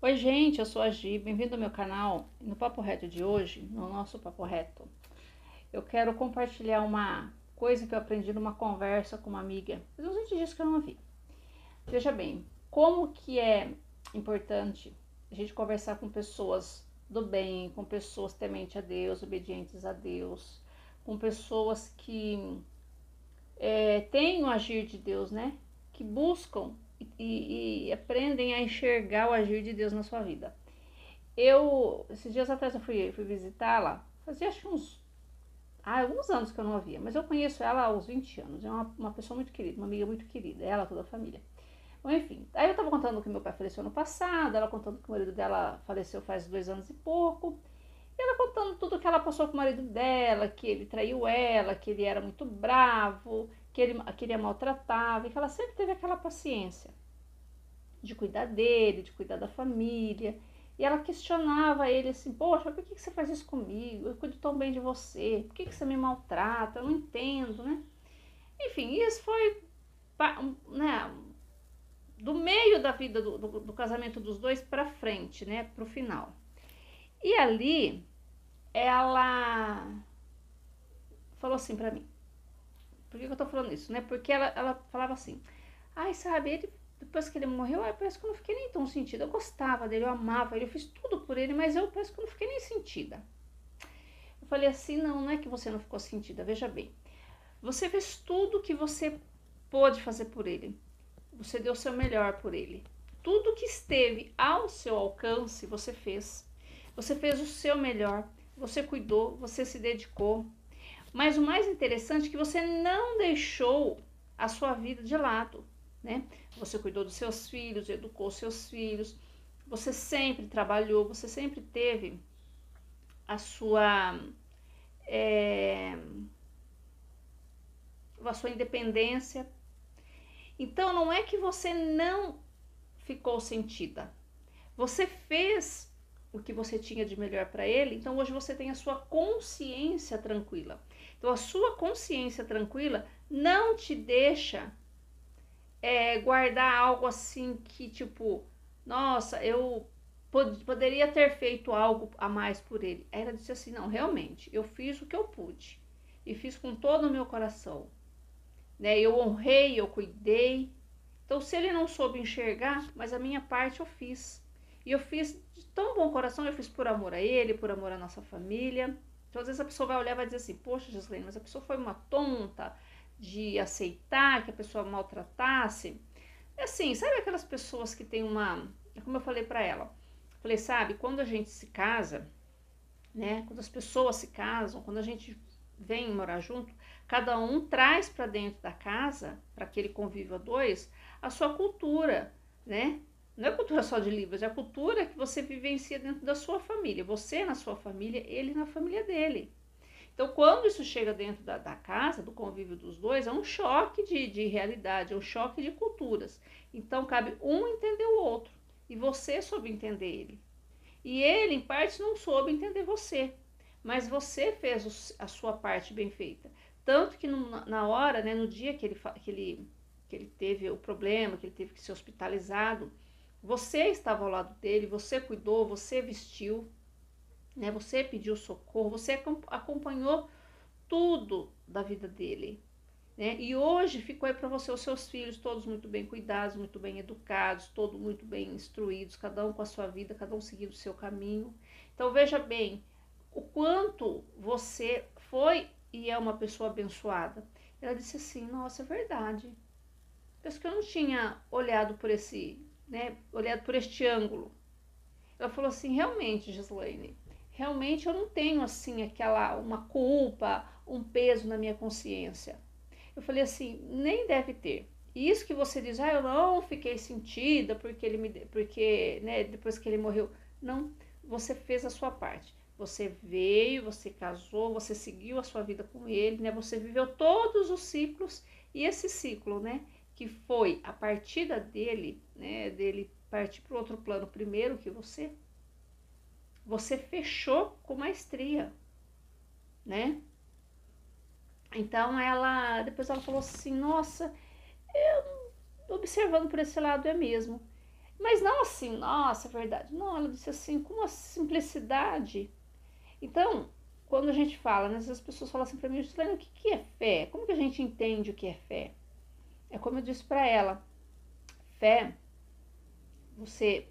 Oi gente, eu sou a Gi, bem-vindo ao meu canal. No Papo Reto de hoje, no nosso Papo Reto, eu quero compartilhar uma coisa que eu aprendi numa conversa com uma amiga. Faz uns 20 dias que eu não a vi. Veja bem, como que é importante a gente conversar com pessoas do bem, com pessoas temente a Deus, obedientes a Deus, com pessoas que têm o agir de Deus, né? Que buscam e aprendem a enxergar o agir de Deus na sua vida. Esses dias atrás eu fui visitá-la, fazia acho que alguns anos que eu não a via, mas eu conheço ela há uns 20 anos, é uma pessoa muito querida, uma amiga muito querida, ela, toda a família. Bom, enfim, aí eu tava contando que meu pai faleceu ano passado, ela contando que o marido dela faleceu faz 2 anos e pouco, e ela contando tudo que ela passou com o marido dela, que ele traiu ela, que ele era muito bravo, que ele a maltratava, e que ela sempre teve aquela paciência de cuidar dele, de cuidar da família. E ela questionava ele assim, poxa, por que você faz isso comigo? Eu cuido tão bem de você, por que você me maltrata? Eu não entendo, né? Enfim, isso foi, né, do meio da vida do casamento dos dois pra frente, né, pro final. E ali, ela falou assim pra mim, por que eu tô falando isso, né? Porque ela falava assim, ai, sabe, ele, depois que ele morreu, parece que eu não fiquei nem tão sentida. Eu gostava dele, eu amava ele, eu fiz tudo por ele, mas eu parece que eu não fiquei nem sentida. Eu falei assim, não, não é que você não ficou sentida, veja bem. Você fez tudo que você pôde fazer por ele. Você deu o seu melhor por ele. Tudo que esteve ao seu alcance, você fez. Você fez o seu melhor, você cuidou, você se dedicou. Mas o mais interessante é que você não deixou a sua vida de lado, né? Você cuidou dos seus filhos, educou seus filhos, você sempre trabalhou, você sempre teve a é, a sua independência. Então não é que você não ficou sentida. Você fez o que você tinha de melhor para ele, então hoje você tem a sua consciência tranquila. Então a sua consciência tranquila não te deixa guardar algo assim que tipo, nossa, eu poderia ter feito algo a mais por ele. Aí ela disse assim, não, realmente, eu fiz o que eu pude e fiz com todo o meu coração, né? Eu honrei, eu cuidei. Então se ele não soube enxergar, mas a minha parte eu fiz. E eu fiz de tão bom coração, eu fiz por amor a ele, por amor à nossa família. Então às vezes a pessoa vai olhar e vai dizer assim, poxa, Gislaine, mas a pessoa foi uma tonta de aceitar que a pessoa maltratasse. É assim, sabe aquelas pessoas que tem uma... Como eu falei pra ela. Falei, sabe, quando a gente se casa, né? Quando as pessoas se casam, quando a gente vem morar junto, cada um traz pra dentro da casa, para aquele convívio a dois, a sua cultura, né? Não é cultura só de livros, é a cultura que você vivencia dentro da sua família. Você na sua família, ele na família dele. Então, quando isso chega dentro da casa, do convívio dos dois, é um choque de realidade, é um choque de culturas. Então, cabe um entender o outro. E você soube entender ele. E ele, em parte, não soube entender você. Mas você fez a sua parte bem feita. Tanto que na hora, né, no dia que ele teve o problema, que ele teve que ser hospitalizado, você estava ao lado dele, você cuidou, você vestiu, né? Você pediu socorro, você acompanhou tudo da vida dele, né? E hoje ficou aí para você os seus filhos todos muito bem cuidados, muito bem educados, todos muito bem instruídos, cada um com a sua vida, cada um seguindo o seu caminho. Então veja bem o quanto você foi e é uma pessoa abençoada. Ela disse assim, nossa, é verdade. Penso que eu não tinha olhado por esse, né, olhado por este ângulo. Ela falou assim, realmente, Gislaine, realmente eu não tenho assim uma culpa, um peso na minha consciência. Eu falei assim, nem deve ter. E isso que você diz, eu não fiquei sentida porque, né, depois que ele morreu. Não, você fez a sua parte. Você veio, você casou, você seguiu a sua vida com ele, né? Você viveu todos os ciclos e esse ciclo, né, que foi a partida dele, né, dele partir para o outro plano primeiro que você fechou com maestria, né? Então depois ela falou assim, nossa, observando por esse lado é mesmo. Mas não assim, nossa, é verdade. Não, ela disse assim, com uma simplicidade. Então, quando a gente fala, né, as pessoas falam assim pra mim, Gislaine, o que é fé? Como que a gente entende o que é fé? É como eu disse pra ela, fé, você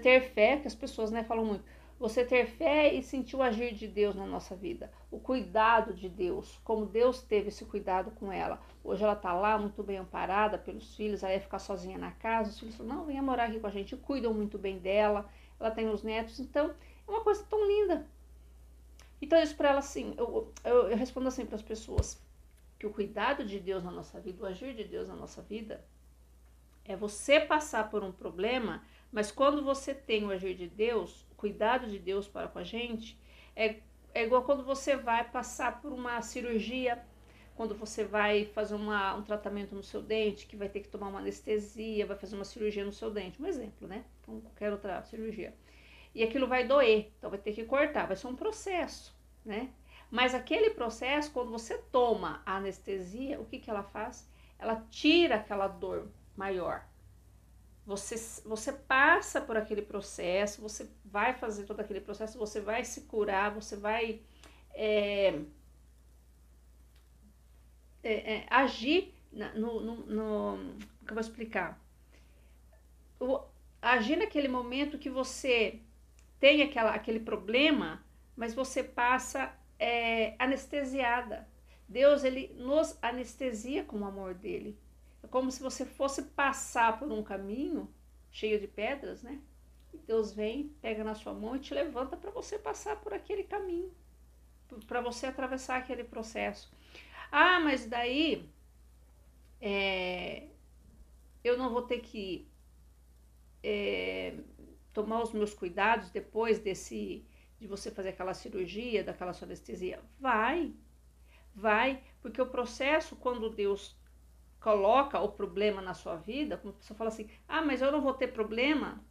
ter fé, que as pessoas, né, falam muito, você ter fé e sentir o agir de Deus na nossa vida, o cuidado de Deus, como Deus teve esse cuidado com ela. Hoje ela tá lá muito bem amparada pelos filhos, ela ia ficar sozinha na casa, os filhos falam, não, venha morar aqui com a gente, cuidam muito bem dela, ela tem os netos, então é uma coisa tão linda. Então eu disse para ela assim, eu respondo assim para as pessoas, que o cuidado de Deus na nossa vida, o agir de Deus na nossa vida, é você passar por um problema, mas quando você tem o agir de Deus, o cuidado de Deus para com a gente, é igual quando você vai passar por uma cirurgia, quando você vai fazer um tratamento no seu dente, que vai ter que tomar uma anestesia, vai fazer uma cirurgia no seu dente, um exemplo, né? Então, qualquer outra cirurgia. E aquilo vai doer, então vai ter que cortar, vai ser um processo, né? Mas aquele processo, quando você toma a anestesia, o que que ela faz? Ela tira aquela dor maior. Você passa por aquele processo, você vai fazer todo aquele processo, você vai se curar, você vai agir que eu vou explicar? Agir naquele momento que você tem aquele problema, mas você passa anestesiada. Deus, ele nos anestesia com o amor dele. É como se você fosse passar por um caminho cheio de pedras, né? E Deus vem, pega na sua mão e te levanta para você passar por aquele caminho, para você atravessar aquele processo. Ah, mas daí eu não vou ter que tomar os meus cuidados depois de você fazer aquela cirurgia, daquela sua anestesia? Vai, porque o processo, quando Deus coloca o problema na sua vida, como a pessoa fala assim, ah, mas eu não vou ter problema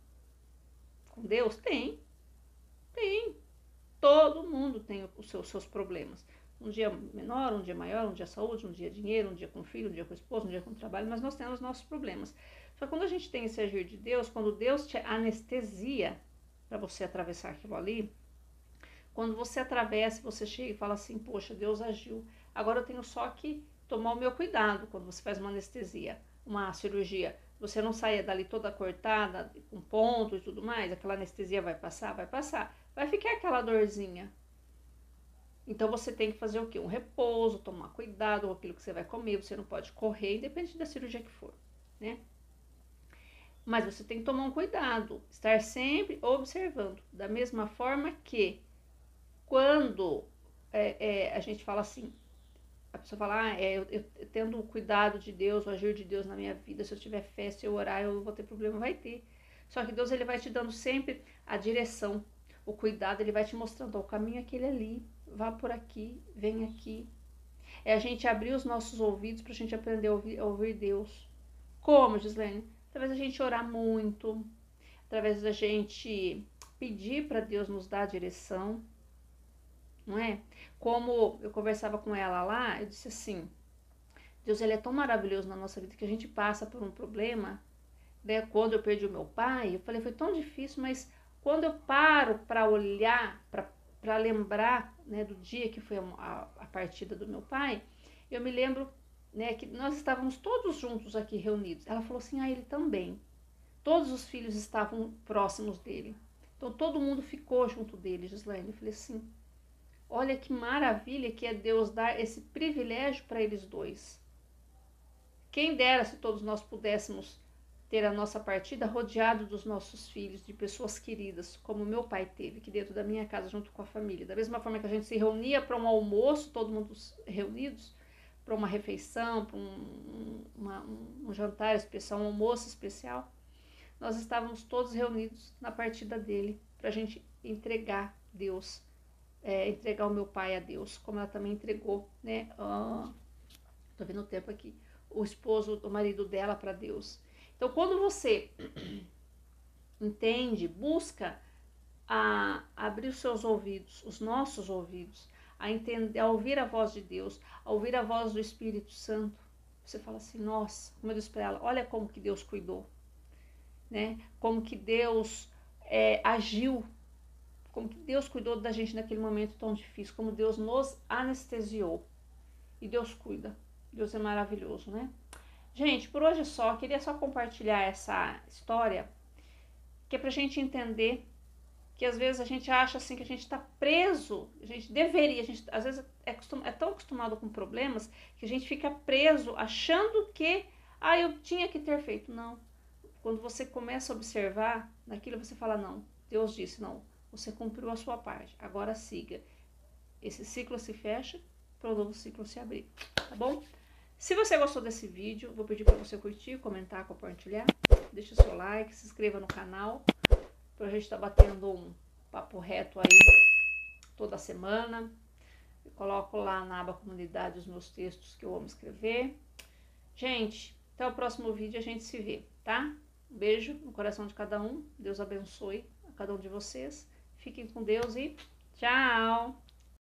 com Deus? Tem. Todo mundo tem os seus problemas. Um dia menor, um dia maior, um dia saúde, um dia dinheiro, um dia com filho, um dia com esposo, um dia com trabalho, mas nós temos nossos problemas. Só que quando a gente tem esse agir de Deus, quando Deus te anestesia para você atravessar aquilo ali, quando você atravessa, você chega e fala assim, poxa, Deus agiu, agora eu tenho só que tomar o meu cuidado quando você faz uma anestesia, uma cirurgia. Você não saia dali toda cortada, com ponto e tudo mais, aquela anestesia vai passar, vai ficar aquela dorzinha. Então você tem que fazer o quê? Um repouso, tomar cuidado com aquilo que você vai comer, você não pode correr, independente da cirurgia que for, né? Mas você tem que tomar um cuidado, estar sempre observando, da mesma forma que quando a gente fala assim, a pessoa fala, eu tendo o cuidado de Deus, o agir de Deus na minha vida, se eu tiver fé, se eu orar, eu vou ter problema, vai ter. Só que Deus, ele vai te dando sempre a direção, o cuidado, ele vai te mostrando, o caminho é aquele ali, vá por aqui, vem aqui. É a gente abrir os nossos ouvidos para a gente aprender a ouvir Deus. Como, Gislaine? Através da gente orar muito, através da gente pedir para Deus nos dar a direção, não é? Como eu conversava com ela lá, eu disse assim, Deus, ele é tão maravilhoso na nossa vida que a gente passa por um problema, né? Quando eu perdi o meu pai, eu falei, foi tão difícil, mas quando eu paro para olhar, para lembrar, né, do dia que foi a partida do meu pai, eu me lembro, né, que nós estávamos todos juntos aqui reunidos. Ela falou assim, ele também. Todos os filhos estavam próximos dele. Então todo mundo ficou junto dele, Gislaine. Eu falei assim, olha que maravilha que é Deus dar esse privilégio para eles dois. Quem dera se todos nós pudéssemos ter a nossa partida rodeado dos nossos filhos, de pessoas queridas, como meu pai teve, aqui dentro da minha casa, junto com a família. Da mesma forma que a gente se reunia para um almoço, todo mundo reunidos, para uma refeição, para um jantar especial, um almoço especial, nós estávamos todos reunidos na partida dele, para a gente entregar Deus, entregar o meu pai a Deus, como ela também entregou, né? Tô vendo o tempo aqui. O marido dela para Deus. Então, quando você entende, busca abrir os seus ouvidos, os nossos ouvidos, a ouvir a voz de Deus, a ouvir a voz do Espírito Santo, você fala assim, nossa, como eu disse para ela, olha como que Deus cuidou. né? Como que Deus agiu, como que Deus cuidou da gente naquele momento tão difícil, como Deus nos anestesiou. E Deus cuida. Deus é maravilhoso, né? Gente, por hoje é só. Queria só compartilhar essa história, que é pra gente entender que às vezes a gente acha assim que a gente tá preso, a gente deveria, a gente às vezes é tão acostumado com problemas que a gente fica preso achando que, eu tinha que ter feito. Não. Quando você começa a observar naquilo, você fala, não, Deus disse, não, você cumpriu a sua parte, agora siga. Esse ciclo se fecha para o novo ciclo se abrir, tá bom? Se você gostou desse vídeo, vou pedir para você curtir, comentar, compartilhar, deixa o seu like, se inscreva no canal, para a gente estar batendo um papo reto aí toda semana. Eu coloco lá na aba comunidade os meus textos que eu amo escrever. Gente, até o próximo vídeo, a gente se vê, tá? Um beijo no coração de cada um. Deus abençoe a cada um de vocês. Fiquem com Deus e tchau!